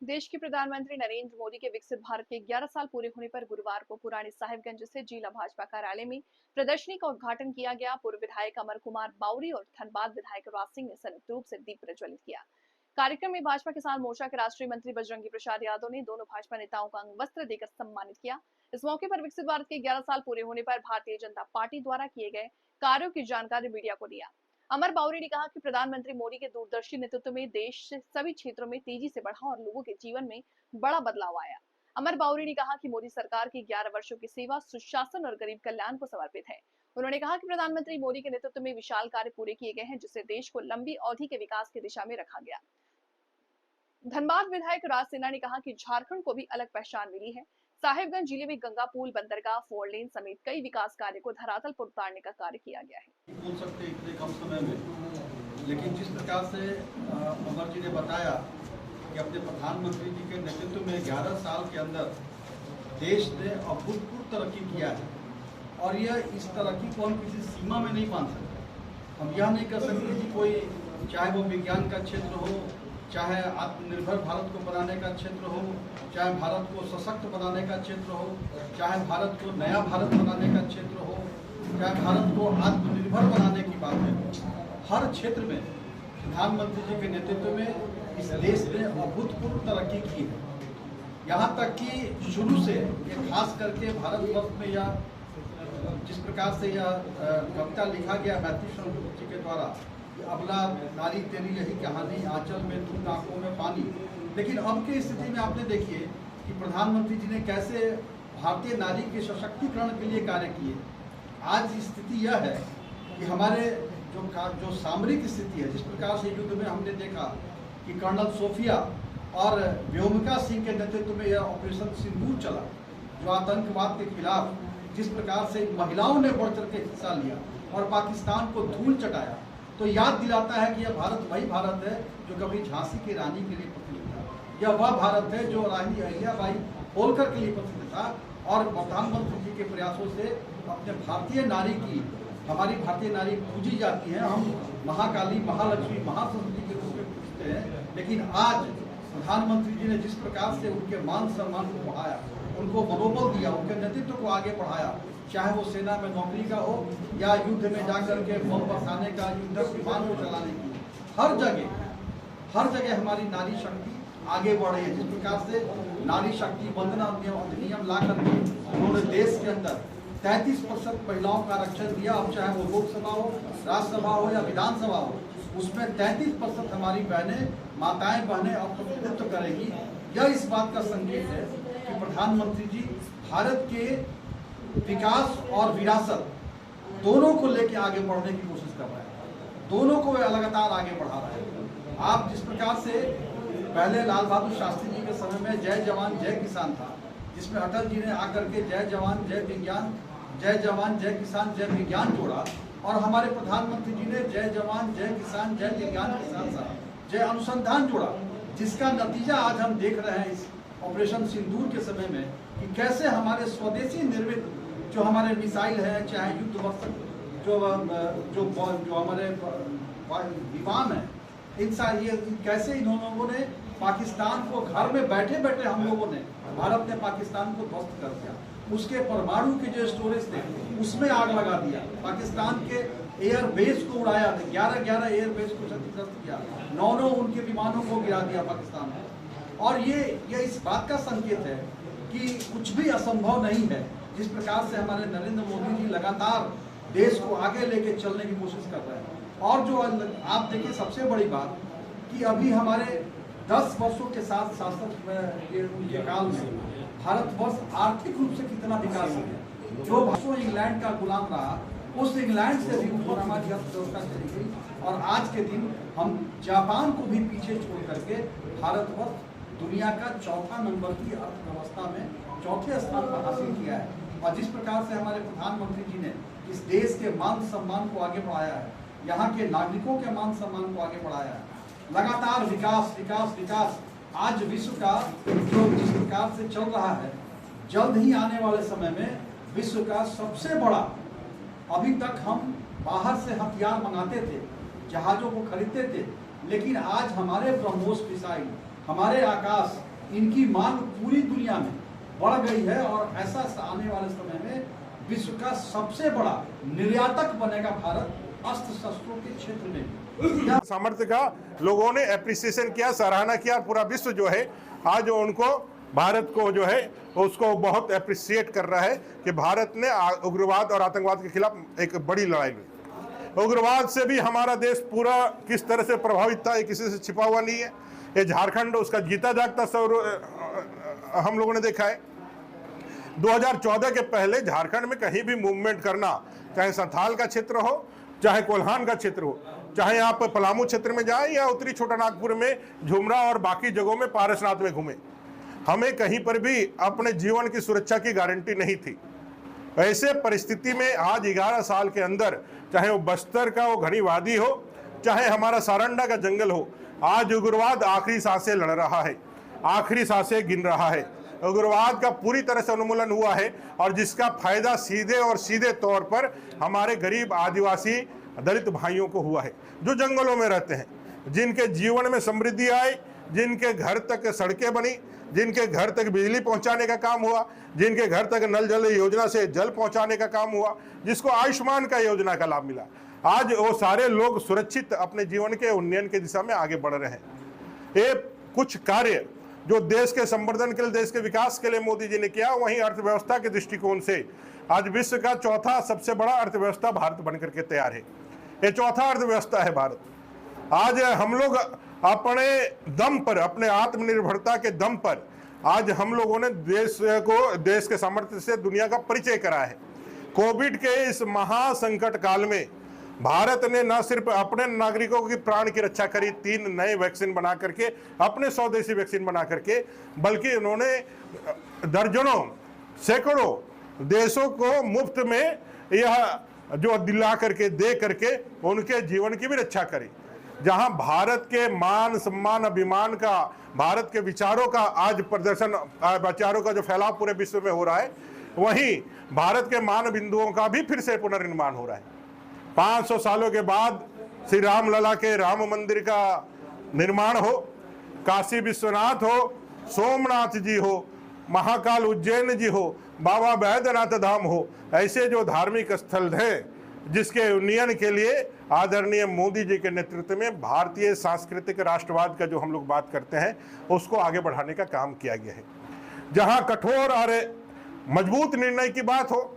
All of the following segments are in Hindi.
देश के प्रधानमंत्री नरेंद्र मोदी के विकसित भारत के 11 साल पूरे होने पर गुरुवार को पुराने साहिबगंज से जिला भाजपा कार्यालय में प्रदर्शनी का उद्घाटन किया गया। पूर्व विधायक अमर कुमार बावरी और धनबाद विधायक राज सिंह ने संयुक्त रूप से दीप प्रज्वलित किया। कार्यक्रम में भाजपा किसान मोर्चा के राष्ट्रीय मंत्री बजरंगी प्रसाद यादव ने दोनों भाजपा नेताओं का अंग वस्त्र देकर सम्मानित किया। इस मौके पर विकसित भारत के 11 साल पूरे होने पर भारतीय जनता पार्टी द्वारा किए गए कार्यों की जानकारी मीडिया को दिया। अमर बावरी ने कहा कि प्रधानमंत्री मोदी के दूरदर्शी नेतृत्व में देश सभी क्षेत्रों में तेजी से बढ़ा और लोगों के जीवन में बड़ा बदलाव आया। अमर बावरी ने कहा कि मोदी सरकार की 11 वर्षों की सेवा सुशासन और गरीब कल्याण को समर्पित है। उन्होंने कहा कि प्रधानमंत्री मोदी के नेतृत्व में विशाल कार्य पूरे किए गए हैं, जिससे देश को लंबी अवधि के विकास की दिशा में रखा गया। धनबाद विधायक राज सिन्हा ने कहा कि झारखंड को भी अलग पहचान मिली है। साहिबगंज जिले में गंगा पुल, बंदरगाह, 4 लेन समेत कई विकास कार्य को धरातल पर उतारने का कार्य किया गया है। बोल सकते इतने कम समय में, लेकिन जिस प्रकार से अमर जी ने बताया कि अपने प्रधानमंत्री जी के नेतृत्व में 11 साल के अंदर देश ने अभूतपूर्व तरक्की किया है और यह इस तरक्की को हम किसी सीमा में नहीं बांध सकते। हम यह नहीं कर सकते कि कोई, चाहे वो विज्ञान का क्षेत्र हो, चाहे आत्मनिर्भर भारत को बनाने का क्षेत्र हो, चाहे भारत को सशक्त बनाने का क्षेत्र हो, चाहे भारत को नया भारत बनाने का क्षेत्र हो, चाहे भारत को आत्मनिर्भर बनाने की बात है, हर क्षेत्र में प्रधानमंत्री जी के नेतृत्व में इस देश ने अभूतपूर्व तरक्की की है। यहाँ तक कि शुरू से ये खास करके भारतवर्ष में यह जिस प्रकार से यह कविता लिखा गया मैथिली शंकर जी के द्वारा, अबला नारी तेरी यही कहानी, आंचल में दूध आंखों में पानी। लेकिन अब की स्थिति में आपने देखिए कि प्रधानमंत्री जी ने कैसे भारतीय नारी के सशक्तिकरण के लिए कार्य किए। आज स्थिति यह है कि हमारे जो सामरिक स्थिति है, जिस प्रकार से युद्ध में हमने देखा कि कर्नल सोफिया और व्योमिका सिंह के नेतृत्व में यह ऑपरेशन सिंदूर चला, जो आतंकवाद के खिलाफ जिस प्रकार से महिलाओं ने बढ़ चढ़ के हिस्सा लिया और पाकिस्तान को धूल चटाया, तो याद दिलाता है कि यह भारत वही भारत है जो कभी झांसी की रानी के लिए प्रसिद्ध था। यह वह भारत है जो रानी अहिल्याबाई होलकर के लिए प्रसिद्ध था। और प्रधानमंत्री जी के प्रयासों से अपने भारतीय नारी की, हमारी भारतीय नारी पूजी जाती है। हम महाकाली, महालक्ष्मी, महासरस्वती के रूप में पूजते हैं। लेकिन आज प्रधानमंत्री जी ने जिस प्रकार से उनके मान सम्मान को बढ़ाया, उनको मनोबल दिया, उनके नेतृत्व को आगे बढ़ाया, चाहे वो सेना में नौकरी का हो या युद्ध में जाकर के बम बरसाने का, युद्धक विमान को चलाने की, हर जगह हमारी नारी शक्ति आगे बढ़ रही है। जिस प्रकार से नारी शक्ति वंदना अधिनियम ला करके उन्होंने देश के अंदर 33% महिलाओं का आरक्षण दिया। अब चाहे वो लोकसभा हो, राज्यसभा हो या विधानसभा हो, उसमें 33% हमारी बहनें, माताएं बहनें अब प्रतिनिधित्व करेंगी। यह इस बात का संकेत है कि प्रधानमंत्री जी भारत के विकास और विरासत दोनों को लेकर आगे बढ़ने की कोशिश कर रहे हैं। दोनों को वे लगातार आगे बढ़ा रहे हैं। आप जिस प्रकार से पहले लाल बहादुर शास्त्री जी के समय में जय जवान जय किसान था, जिसमें अटल जी ने आकर के जय जवान जय विज्ञान, जय जवान जय किसान जय विज्ञान जोड़ा, और हमारे प्रधानमंत्री जी ने जय जवान जय किसान जय विज्ञान के साथ साथ जय अनुसंधान जोड़ा, जिसका नतीजा आज हम देख रहे हैं इस ऑपरेशन सिंदूर के समय में कि कैसे हमारे स्वदेशी निर्मित जो हमारे मिसाइल है, चाहे युद्ध वर्षक जो हमारे विमान है, इन सारी कैसे इन लोगों ने पाकिस्तान को घर में बैठे बैठे हम लोगों ने, भारत ने पाकिस्तान को ध्वस्त कर दिया। उसके परमाणु के जो स्टोरेज थे उसमें आग लगा दिया, पाकिस्तान के एयर बेस को उड़ाया, 11 एयर बेस को क्षतिग्रस्त किया, 9 उनके विमानों को गिरा दिया पाकिस्तान ने। और ये इस बात का संकेत है कि कुछ भी असंभव नहीं है। जिस प्रकार से हमारे नरेंद्र मोदी जी लगातार देश को आगे लेके चलने की कोशिश कर रहे हैं। और जो आप देखिए, सबसे बड़ी बात कि अभी हमारे 10 वर्षों के साथ शासक के काल में भारतवर्ष आर्थिक रूप से कितना विकास है। जो वर्षों इंग्लैंड का गुलाम रहा, उस इंग्लैंड से भी ऊपर हमारी अर्थव्यवस्था चली गई और आज के दिन हम जापान को भी पीछे छोड़ करके भारतवर्ष दुनिया का 4था नंबर की अर्थव्यवस्था में 4थे स्थान पर हासिल किया है। और जिस प्रकार से हमारे प्रधानमंत्री जी ने इस देश के मान सम्मान को आगे बढ़ाया है, यहाँ के नागरिकों के मान सम्मान को आगे बढ़ाया है, लगातार विकास विकास विकास। आज विश्व का जो जिस प्रकार से चल रहा है, जल्द ही आने वाले समय में विश्व का सबसे बड़ा, अभी तक हम बाहर से हथियार मंगाते थे, जहाजों को खरीदते थे, लेकिन आज हमारे ब्रह्मोस मिसाइल, हमारे आकाश, इनकी मांग पूरी दुनिया में बढ़ गई है और ऐसा आने वाले समय में विश्व का सबसे बड़ा निर्यातक बनेगा भारत अस्त्र शस्त्रों के क्षेत्र में। सामर्थ्य का लोगों ने एप्रिसिएशन किया, सराहना किया। पूरा विश्व जो है आज उनको, भारत को जो है उसको बहुत एप्रिसिएट कर रहा है कि भारत ने उग्रवाद और आतंकवाद के खिलाफ एक बड़ी लड़ाई लड़ी। उग्रवाद से भी हमारा देश पूरा किस तरह से प्रभावित था, ये किसी से छिपा हुआ नहीं है। ये झारखंड उसका जीता जागता हम लोगों ने देखा है। 2014 के पहले झारखंड में कहीं भी मूवमेंट करना, चाहे संथाल का क्षेत्र हो, चाहे कोल्हान का क्षेत्र हो, चाहे आप पलामू क्षेत्र में जाएं या उत्तरी छोटा नागपुर में झुमरा और बाकी जगहों में पारसनाथ में घूमें, हमें कहीं पर भी अपने जीवन की सुरक्षा की गारंटी नहीं थी। ऐसे परिस्थिति में आज 11 साल के अंदर, चाहे वो बस्तर का वो घनी वादी हो, चाहे हमारा सारंडा का जंगल हो, आज उग्रवाद आखिरी सांसें लड़ रहा है, आखिरी सांसें गिन रहा है। उग्रवाद का पूरी तरह से उन्मूलन हुआ है और जिसका फायदा सीधे और सीधे तौर पर हमारे गरीब आदिवासी दलित भाइयों को हुआ है, जो जंगलों में रहते हैं, जिनके जीवन में समृद्धि आई, जिनके घर तक सड़कें बनी, जिनके घर तक बिजली पहुंचाने का काम हुआ, जिनके घर तक नल जल योजना से जल पहुंचाने का काम हुआ, जिसको आयुष्मान का योजना का लाभ मिला। आज वो सारे लोग सुरक्षित अपने जीवन के उन्नयन की दिशा में आगे बढ़ रहे हैं। ये कुछ कार्य जो देश के संवर्धन के लिए, देश के विकास के लिए मोदी जी ने किया, वहीं अर्थव्यवस्था के दृष्टिकोण से आज विश्व का चौथा सबसे बड़ा अर्थव्यवस्था भारत बनकर के तैयार है। ये चौथा अर्थव्यवस्था है भारत। आज हम लोग अपने दम पर, अपने आत्मनिर्भरता के दम पर, आज हम लोगों ने देश के सामर्थ्य से दुनिया का परिचय करा है। कोविड के इस महासंकट काल में भारत ने न सिर्फ अपने नागरिकों की प्राण की रक्षा करी 3 नए वैक्सीन बना करके, अपने स्वदेशी वैक्सीन बना करके, बल्कि उन्होंने दर्जनों सैकड़ों देशों को मुफ्त में यह जो दिला करके, दे करके उनके जीवन की भी रक्षा करी। जहां भारत के मान सम्मान अभिमान का, भारत के विचारों का आज प्रदर्शन, विचारों का जो फैलाव पूरे विश्व में हो रहा है, वहीं भारत के मान बिंदुओं का भी फिर से पुनर्निर्माण हो रहा है। 500 सालों के बाद श्री राम लला के राम मंदिर का निर्माण हो, काशी विश्वनाथ हो, सोमनाथ जी हो, महाकाल उज्जैन जी हो, बाबा बैद्यनाथ धाम हो, ऐसे जो धार्मिक स्थल हैं जिसके उन्नयन के लिए आदरणीय मोदी जी के नेतृत्व में भारतीय सांस्कृतिक राष्ट्रवाद का जो हम लोग बात करते हैं, उसको आगे बढ़ाने का काम किया गया है। जहां कठोर और मजबूत निर्णय की बात हो,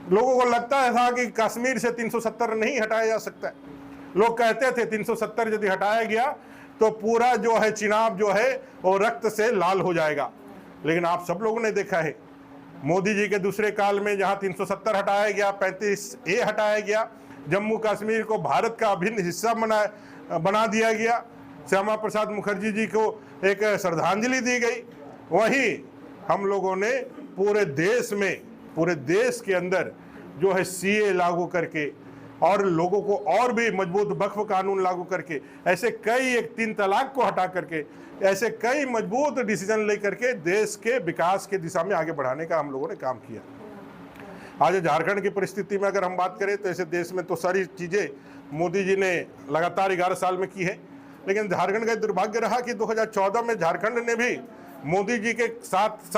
लोगों को लगता था कि कश्मीर से 370 नहीं हटाया जा सकता है। लोग कहते थे 370 यदि हटाया गया तो पूरा जो है चिनाब जो है वो रक्त से लाल हो जाएगा। लेकिन आप सब लोगों ने देखा है, मोदी जी के दूसरे काल में जहां 370 हटाया गया, 35A हटाया गया, जम्मू कश्मीर को भारत का अभिन्न हिस्सा बना दिया गया, श्यामा प्रसाद मुखर्जी जी को एक श्रद्धांजलि दी गई। वहीं हम लोगों ने पूरे देश में, पूरे देश के अंदर जो है CA लागू करके और लोगों को और भी मजबूत वक्फ कानून लागू करके, ऐसे कई, एक 3 तलाक को हटा करके, ऐसे कई मजबूत डिसीजन लेकर के देश के विकास के दिशा में आगे बढ़ाने का हम लोगों ने काम किया। आज झारखंड की परिस्थिति में अगर हम बात करें तो ऐसे देश में तो सारी चीज़ें मोदी जी ने लगातार 11 साल में की है, लेकिन झारखंड का दुर्भाग्य रहा कि 2014 में झारखंड ने भी मोदी जी के साथ